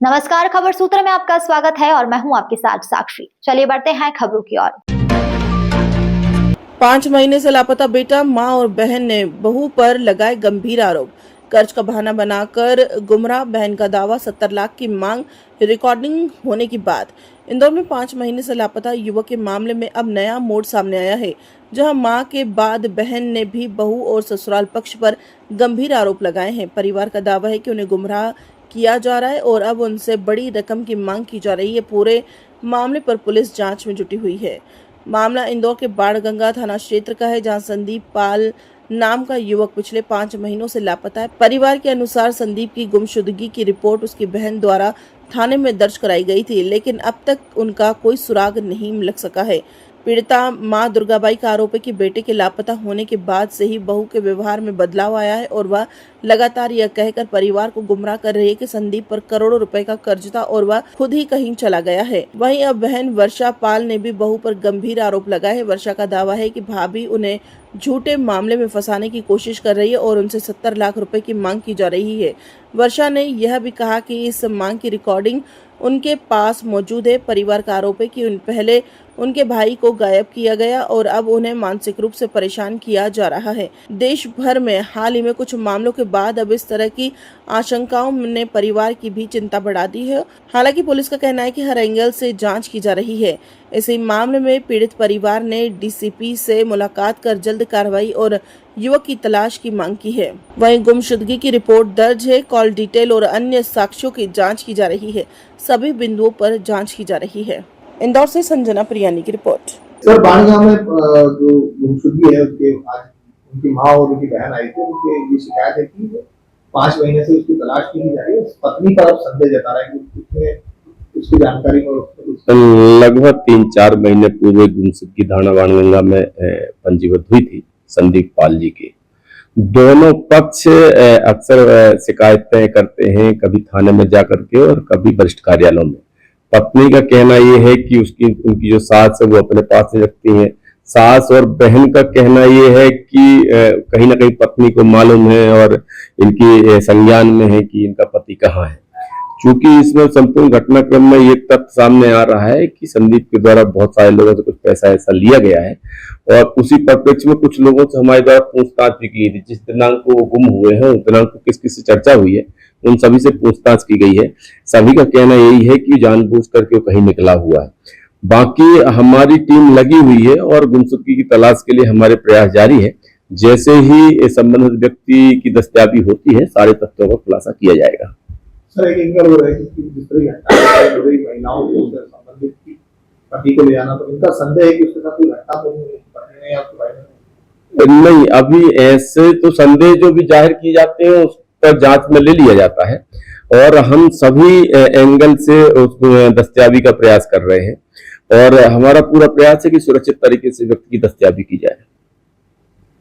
नमस्कार, खबर सूत्र में आपका स्वागत है और मैं हूं आपके साथ साक्षी। चलिए बढ़ते हैं खबरों की ओर। 5 महीने से लापता बेटा, मां और बहन ने बहू पर लगाए गंभीर आरोप। कर्ज का बहाना बनाकर गुमराह बहन का दावा, 70 लाख की मांग, रिकॉर्डिंग होने की बात। इंदौर में 5 महीने से लापता युवक के मामले में अब नया मोड़ सामने आया है, जहां मां के बाद बहन ने भी बहू और ससुराल पक्ष पर गंभीर आरोप लगाए हैं। परिवार का दावा है कि उन्हें गुमराह किया जा रहा है और अब उनसे बड़ी रकम की मांग की जा रही है। पूरे मामले पर पुलिस जांच में जुटी हुई है। मामला इंदौर के बाणगंगा थाना क्षेत्र का है, जहां संदीप पाल नाम का युवक पिछले 5 महीनों से लापता है। परिवार के अनुसार संदीप की गुमशुदगी की रिपोर्ट उसकी बहन द्वारा थाने में दर्ज कराई गई थी, लेकिन अब तक उनका कोई सुराग नहीं लग सका है। पीड़िता मां दुर्गाबाई का आरोप है कि बेटे के लापता होने के बाद से ही बहू के व्यवहार में बदलाव आया है और वह लगातार यह कहकर परिवार को गुमराह कर रही है कि संदीप पर करोड़ों रुपए का कर्ज था और वह खुद ही कहीं चला गया है। वहीं अब बहन वर्षा पाल ने भी बहू पर गंभीर आरोप लगाए हैं। वर्षा का दावा है कि भाभी उन्हें झूठे मामले में फंसाने की कोशिश कर रही है और उनसे 70 लाख रुपए की मांग की जा रही है। वर्षा ने यह भी कहा कि इस मांग की रिकॉर्डिंग उनके पास मौजूद है। परिवार का आरोप है कि पहले उनके भाई को गायब किया गया और अब उन्हें मानसिक रूप से परेशान किया जा रहा है। देश भर में हाल ही में कुछ मामलों के बाद अब इस तरह की आशंकाओं ने परिवार की भी चिंता बढ़ा दी है। हालांकि पुलिस का कहना है कि हर एंगल से जांच की जा रही है। इसी मामले में पीड़ित परिवार ने डीसीपी से मुलाकात कर जल्द कार्रवाई और युवक की तलाश की मांग की है। वहीं गुमशुदगी की रिपोर्ट दर्ज है। कॉल डिटेल और अन्य साक्ष्यों की जांच की जा रही है। सभी बिंदुओं पर जांच की जा रही है। इंदौर से संजना प्रियानी की रिपोर्ट। सर, बाणगांव में जो गुमशुदगी है, उसके आज उनकी माँ और उनकी बहन आई थी। उनके ये शिकायत है कि 5 महीने से उसकी तलाश की जा रही है। पत्नी पर अब संदेह जता रहा है कि उसने उसकी जानकारी और लगभग 3-4 महीने पूर्व गुमशुदगी थाना बाणगंगा में पंजीबद्ध हुई थी संदीप पाल जी की। दोनों पक्ष अक्सर शिकायतें करते हैं, कभी थाने में जाकर के और कभी वरिष्ठ कार्यालयों में। पत्नी का कहना ये है कि उनकी जो सास है वो अपने पास ही रखती है। सास और बहन का कहना ये है कि कहीं ना कहीं पत्नी को मालूम है और इनकी संज्ञान में है कि इनका पति कहाँ है। चूंकि इसमें संपूर्ण घटनाक्रम में ये तथ्य सामने आ रहा है कि संदीप के द्वारा बहुत सारे लोगों से कुछ पैसा ऐसा लिया गया है और उसी परिप्रेक्ष्य में कुछ लोगों से हमारे द्वारा पूछताछ भी की थी। जिस दिनांक को वो गुम हुए हैं उस दिनांक को किस किस से चर्चा हुई है, उन सभी से पूछताछ की गई है। सभी का कहना यही है कि जानबूझ करके वो कहीं निकला हुआ है। बाकी हमारी टीम लगी हुई है और गुमशुदगी की तलाश के लिए हमारे प्रयास जारी है। जैसे ही संबंधित व्यक्ति की दस्तयाबी होती है, सारे तथ्यों का खुलासा किया जाएगा। सर, एक एंगल हो रहा है कि जिस तरह महिलाओं को संबंधित पति को ले जाना, तो इनका संदेह है कि उसके साथ कोई घटना तो नहीं, या नहीं, अभी ऐसे तो संदेह जो भी जाहिर किए जाते हैं उस पर जांच में ले लिया जाता है और हम सभी एंगल से उस दस्तयाबी का प्रयास कर रहे हैं और हमारा पूरा प्रयास है कि सुरक्षित तरीके से व्यक्ति की दस्तयाबी की जाए।